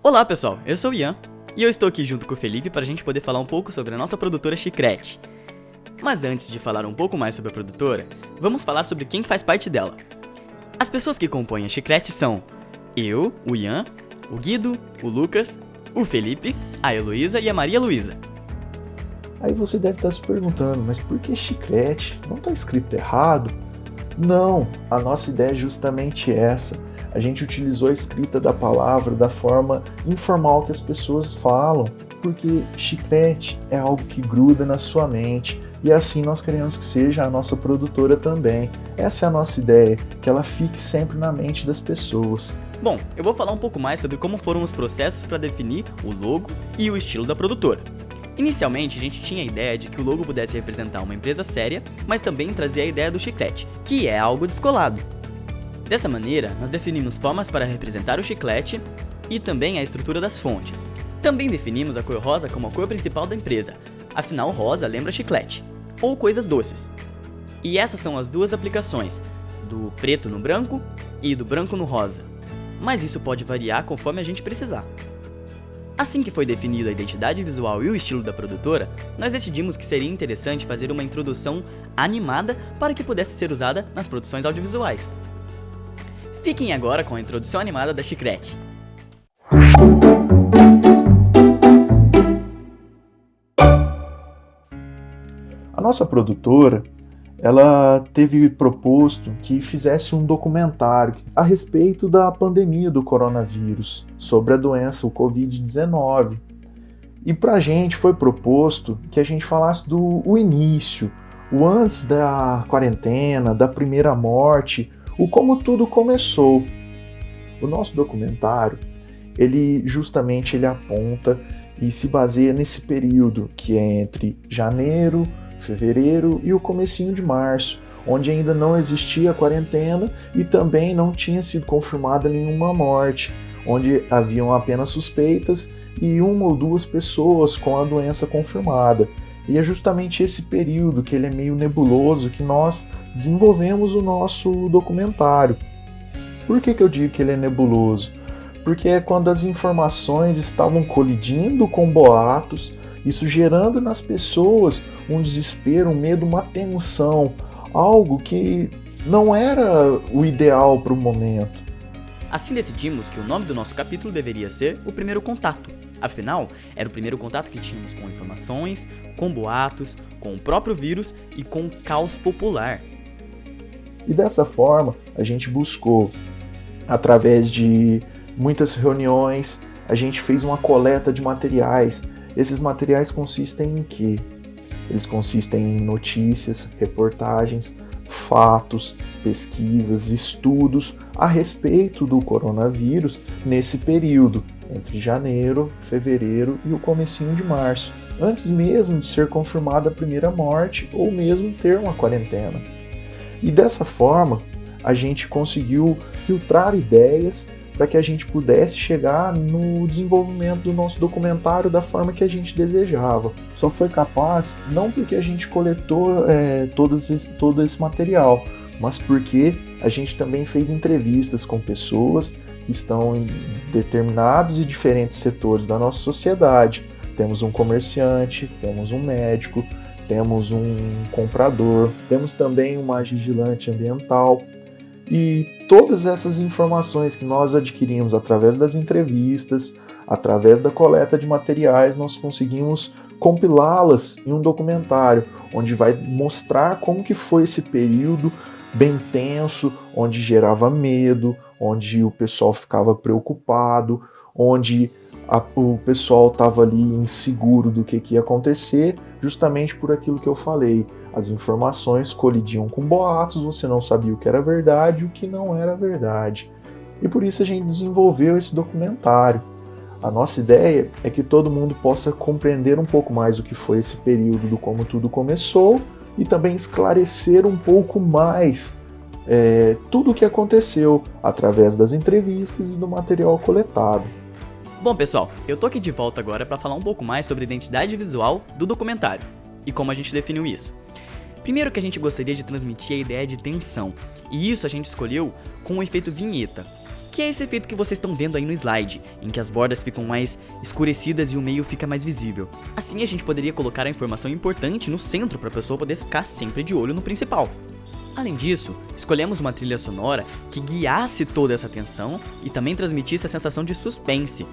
Olá pessoal, eu sou o Ian e eu estou aqui junto com o Felipe para a gente poder falar um pouco sobre a nossa produtora Chicrete. Mas antes de falar um pouco mais sobre a produtora, vamos falar sobre quem faz parte dela. As pessoas que compõem a Chicrete são eu, o Ian, o Guido, o Lucas, o Felipe, a Heloísa e a Maria Luísa. Aí você deve estar se perguntando, mas por que Chicrete? Não está escrito errado? Não, a nossa ideia é justamente essa. A gente utilizou a escrita da palavra da forma informal que as pessoas falam, porque chiclete é algo que gruda na sua mente, e assim nós queremos que seja a nossa produtora também. Essa é a nossa ideia, que ela fique sempre na mente das pessoas. Bom, eu vou falar um pouco mais sobre como foram os processos para definir o logo e o estilo da produtora. Inicialmente, a gente tinha a ideia de que o logo pudesse representar uma empresa séria, mas também trazer a ideia do chiclete, que é algo descolado. Dessa maneira, nós definimos formas para representar o chiclete e também a estrutura das fontes. Também definimos a cor rosa como a cor principal da empresa, afinal rosa lembra chiclete, ou coisas doces. E essas são as duas aplicações, do preto no branco e do branco no rosa, mas isso pode variar conforme a gente precisar. Assim que foi definida a identidade visual e o estilo da produtora, nós decidimos que seria interessante fazer uma introdução animada para que pudesse ser usada nas produções audiovisuais. Fiquem agora com a introdução animada da Chicrete. A nossa produtora, ela teve proposto que fizesse um documentário a respeito da pandemia do coronavírus, sobre a doença, o Covid-19. E pra gente foi proposto que a gente falasse do início, o antes da quarentena, da primeira morte, o como tudo começou. O nosso documentário, ele aponta e se baseia nesse período que é entre janeiro, fevereiro e o comecinho de março, onde ainda não existia quarentena e também não tinha sido confirmada nenhuma morte, onde haviam apenas suspeitas e uma ou duas pessoas com a doença confirmada. E é justamente esse período, que ele é meio nebuloso, que nós desenvolvemos o nosso documentário. Por que eu digo que ele é nebuloso? Porque é quando as informações estavam colidindo com boatos, isso gerando nas pessoas um desespero, um medo, uma tensão, algo que não era o ideal para o momento. Assim decidimos que o nome do nosso capítulo deveria ser O Primeiro Contato. Afinal, era o primeiro contato que tínhamos com informações, com boatos, com o próprio vírus e com o caos popular. E dessa forma, a gente buscou, através de muitas reuniões, a gente fez uma coleta de materiais. Esses materiais consistem em quê? Eles consistem em notícias, reportagens, fatos, pesquisas, estudos a respeito do coronavírus nesse período, entre janeiro, fevereiro e o comecinho de março, antes mesmo de ser confirmada a primeira morte ou mesmo ter uma quarentena. E dessa forma, a gente conseguiu filtrar ideias para que a gente pudesse chegar no desenvolvimento do nosso documentário da forma que a gente desejava. Só foi capaz não porque a gente coletou todo esse material, mas porque a gente também fez entrevistas com pessoas que estão em determinados e diferentes setores da nossa sociedade. Temos um comerciante, temos um médico, temos um comprador, temos também uma vigilante ambiental. E todas essas informações que nós adquirimos através das entrevistas, através da coleta de materiais, nós conseguimos compilá-las em um documentário, onde vai mostrar como que foi esse período bem tenso, onde gerava medo, onde o pessoal ficava preocupado, onde o pessoal estava ali inseguro do que ia acontecer, justamente por aquilo que eu falei. As informações colidiam com boatos, você não sabia o que era verdade e o que não era verdade. E por isso a gente desenvolveu esse documentário. A nossa ideia é que todo mundo possa compreender um pouco mais o que foi esse período do como tudo começou e também esclarecer um pouco mais tudo o que aconteceu através das entrevistas e do material coletado. Bom pessoal, eu tô aqui de volta agora para falar um pouco mais sobre a identidade visual do documentário e como a gente definiu isso. Primeiro que a gente gostaria de transmitir a ideia de tensão, e isso a gente escolheu com o efeito vinheta, que é esse efeito que vocês estão vendo aí no slide, em que as bordas ficam mais escurecidas e o meio fica mais visível. Assim a gente poderia colocar a informação importante no centro para a pessoa poder ficar sempre de olho no principal. Além disso, escolhemos uma trilha sonora que guiasse toda essa atenção e também transmitisse a sensação de suspense.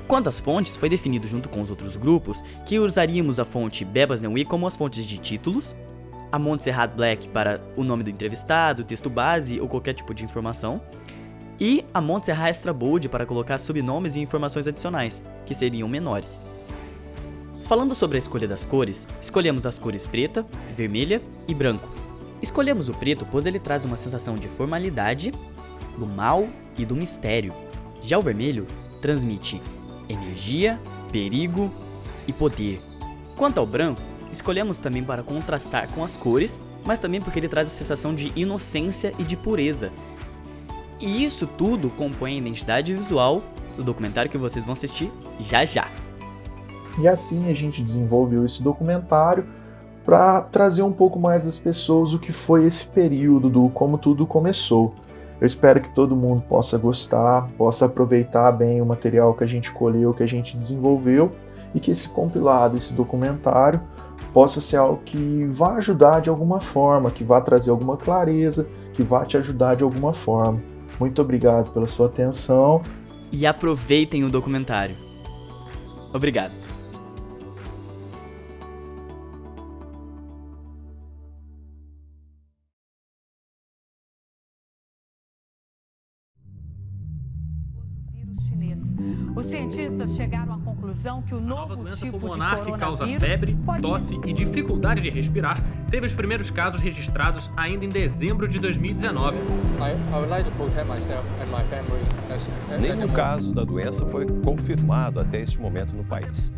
Quanto às fontes, foi definido junto com os outros grupos que usaríamos a fonte Bebas Neue como as fontes de títulos, a Montserrat Black para o nome do entrevistado, texto base ou qualquer tipo de informação, e a Montserrat Extra Bold para colocar subnomes e informações adicionais, que seriam menores. Falando sobre a escolha das cores, escolhemos as cores preta, vermelha e branco. Escolhemos o preto pois ele traz uma sensação de formalidade, do mal e do mistério. Já o vermelho transmite energia, perigo e poder. Quanto ao branco, escolhemos também para contrastar com as cores, mas também porque ele traz a sensação de inocência e de pureza. E isso tudo compõe a identidade visual do documentário que vocês vão assistir já já. E assim a gente desenvolveu esse documentário para trazer um pouco mais das pessoas o que foi esse período do como tudo começou. Eu espero que todo mundo possa gostar, possa aproveitar bem o material que a gente colheu, que a gente desenvolveu, e que esse compilado, esse documentário, possa ser algo que vá ajudar de alguma forma, que vá trazer alguma clareza, que vá te ajudar de alguma forma. Muito obrigado pela sua atenção. E aproveitem o documentário. Obrigado. Os cientistas chegaram à conclusão que o novo doença tipo de pulmonar que causa coronavírus febre, tosse e dificuldade de respirar teve os primeiros casos registrados ainda em dezembro de 2019. Nenhum caso da doença foi confirmado até este momento no país.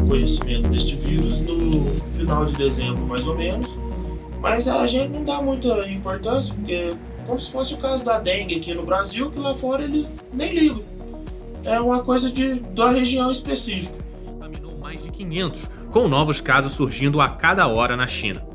Conhecimento deste vírus no final de dezembro, mais ou menos, mas a gente não dá muita importância, porque como se fosse o caso da dengue aqui no Brasil, que lá fora eles nem ligam. É uma coisa da região específica. Contaminou mais de 500, com novos casos surgindo a cada hora na China.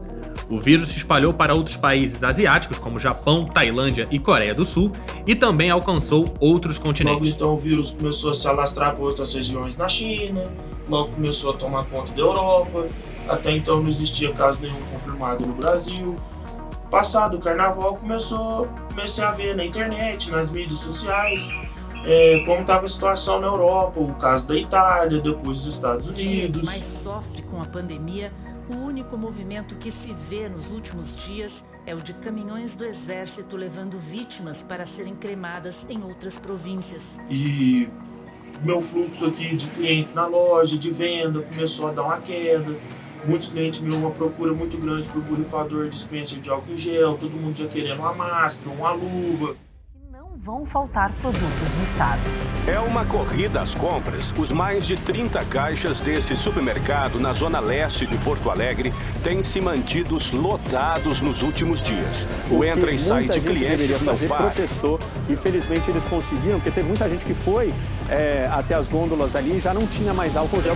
O vírus se espalhou para outros países asiáticos, como Japão, Tailândia e Coreia do Sul, e também alcançou outros continentes. Logo então o vírus começou a se alastrar para outras regiões na China, logo começou a tomar conta da Europa, até então não existia caso nenhum confirmado no Brasil. Passado o carnaval comecei a ver na internet, nas mídias sociais, como estava a situação na Europa, o caso da Itália, depois dos Estados Unidos. O dia que mais sofre com a pandemia, o único movimento que se vê nos últimos dias é o de caminhões do exército levando vítimas para serem cremadas em outras províncias. E meu fluxo aqui de cliente na loja, de venda, começou a dar uma queda. Muitos clientes me dão uma procura muito grande por borrifador, dispenser de álcool em gel, todo mundo já querendo uma máscara, uma luva. Não vão faltar produtos no estado. É uma corrida às compras. Os mais de 30 caixas desse supermercado na zona leste de Porto Alegre têm se mantido lotados nos últimos dias. O entra e sai de clientes não para. Infelizmente eles conseguiram, porque teve muita gente que foi até as gôndolas ali e já não tinha mais álcool gel.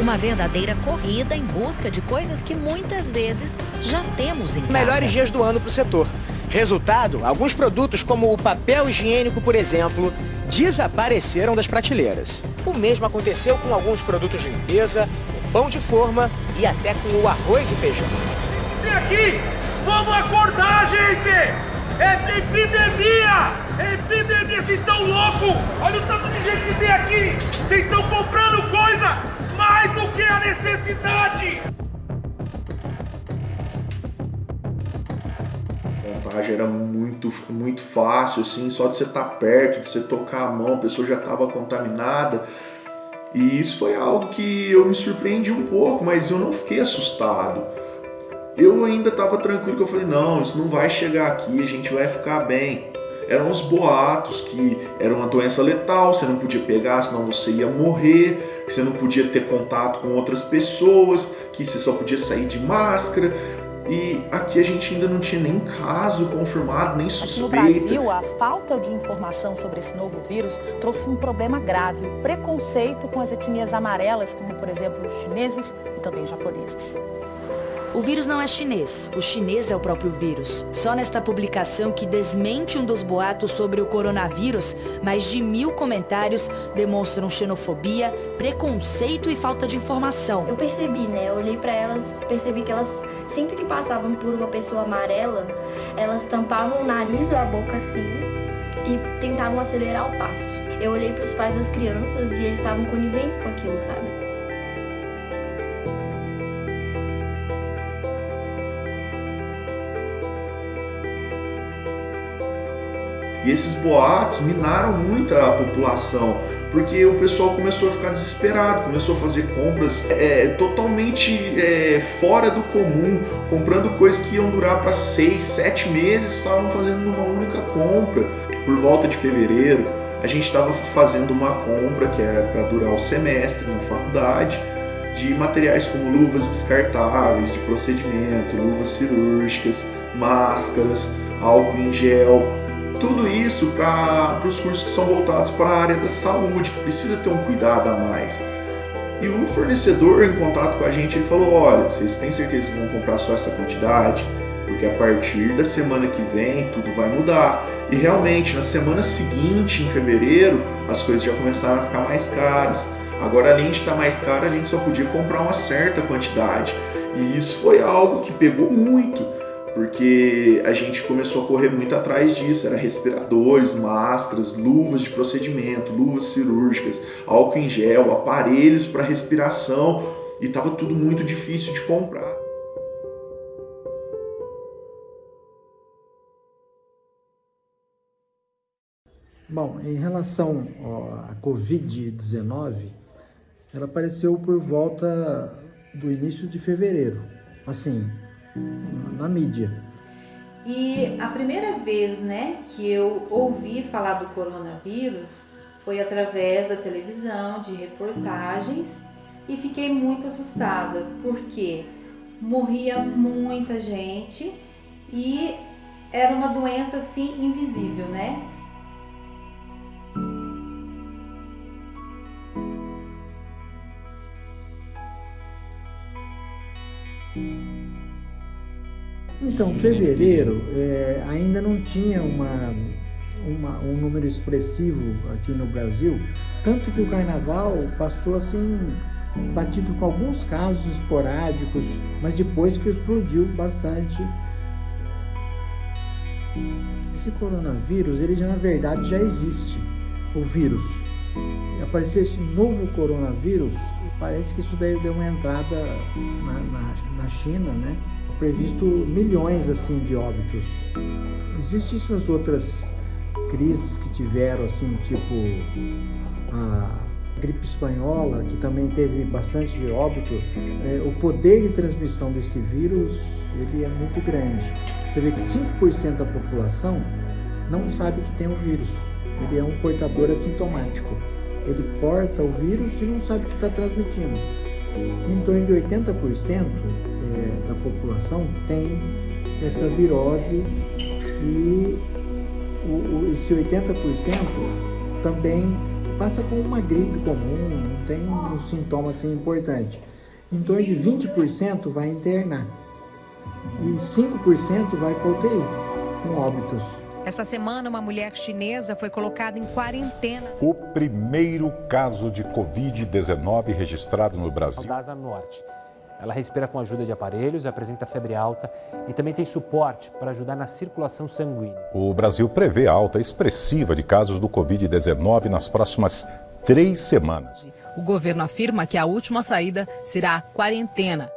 Uma verdadeira corrida em busca de coisas que muitas vezes já temos em casa. Melhores dias do ano para o setor. Resultado, alguns produtos como o papel higiênico, por exemplo, desapareceram das prateleiras. O mesmo aconteceu com alguns produtos de limpeza, o pão de forma e até com o arroz e feijão. Tem aqui! Vamos acordar, gente! É epidemia! É epidemia! Vocês estão loucos! Olha o tanto de gente que tem aqui! Vocês estão comprando coisa mais do que a necessidade! A montagem era muito fácil, assim, só de você estar perto, de você tocar a mão, a pessoa já estava contaminada. E isso foi algo que eu me surpreendi um pouco, mas eu não fiquei assustado. Eu ainda estava tranquilo, que eu falei, não, isso não vai chegar aqui, a gente vai ficar bem. eram os boatos que era uma doença letal, você não podia pegar, senão você ia morrer, que você não podia ter contato com outras pessoas, que você só podia sair de máscara. E aqui a gente ainda não tinha nem caso confirmado, nem suspeita. Aqui no Brasil, a falta de informação sobre esse novo vírus trouxe um problema grave, o preconceito com as etnias amarelas, como por exemplo os chineses e também os japoneses. O vírus não é chinês, o chinês é o próprio vírus. Só nesta publicação que desmente um dos boatos sobre o coronavírus, mais de 1000 comentários demonstram xenofobia, preconceito e falta de informação. Eu percebi, né? Eu olhei para elas, percebi que elas sempre que passavam por uma pessoa amarela, elas tampavam o nariz ou a boca assim e tentavam acelerar o passo. Eu olhei para os pais das crianças e eles estavam coniventes com aquilo, sabe? E esses boatos minaram muito a população, porque o pessoal começou a ficar desesperado, começou a fazer compras totalmente fora do comum, comprando coisas que iam durar para 6, 7 meses, estavam fazendo numa única compra. Por volta de fevereiro, a gente estava fazendo uma compra que é para durar o semestre na faculdade, de materiais como luvas descartáveis, de procedimento, luvas cirúrgicas, máscaras, álcool em gel. Tudo isso para os cursos que são voltados para a área da saúde, que precisa ter um cuidado a mais. E o fornecedor, em contato com a gente, ele falou: olha, vocês têm certeza que vão comprar só essa quantidade? Porque a partir da semana que vem tudo vai mudar. E realmente, na semana seguinte, em fevereiro, as coisas já começaram a ficar mais caras. Agora, além de estar mais caro, a gente só podia comprar uma certa quantidade. E isso foi algo que pegou muito, porque a gente começou a correr muito atrás disso. Era respiradores, máscaras, luvas de procedimento, luvas cirúrgicas, álcool em gel, aparelhos para respiração, e estava tudo muito difícil de comprar. Bom, em relação à Covid-19, ela apareceu por volta do início de fevereiro, assim, na mídia. E a primeira vez, né, que eu ouvi falar do coronavírus foi através da televisão, de reportagens, e fiquei muito assustada, porque morria muita gente e era uma doença assim invisível, né? Então, fevereiro ainda não tinha um número expressivo aqui no Brasil, tanto que o carnaval passou assim, batido com alguns casos esporádicos, mas depois que explodiu bastante. Esse coronavírus, ele já na verdade já existe, o vírus. Apareceu esse novo coronavírus, parece que isso daí deu uma entrada na China, né? Previsto milhões assim de óbitos. Existem essas outras crises que tiveram, assim, tipo a gripe espanhola, que também teve bastante de óbito. O poder de transmissão desse vírus, ele é muito grande. Você vê que 5% da população não sabe que tem o vírus. Ele é um portador assintomático. Ele porta o vírus e não sabe que está transmitindo. Em torno de 80% da população tem essa virose, e esse 80% também passa como uma gripe comum, não tem um sintoma assim importante. Em torno de 20% vai internar e 5% vai para UTI com óbitos. Essa semana, uma mulher chinesa foi colocada em quarentena. O primeiro caso de Covid-19 registrado no Brasil. Da Norte. Ela respira com a ajuda de aparelhos, apresenta febre alta e também tem suporte para ajudar na circulação sanguínea. O Brasil prevê alta expressiva de casos do Covid-19 nas próximas 3 semanas. O governo afirma que a última saída será a quarentena.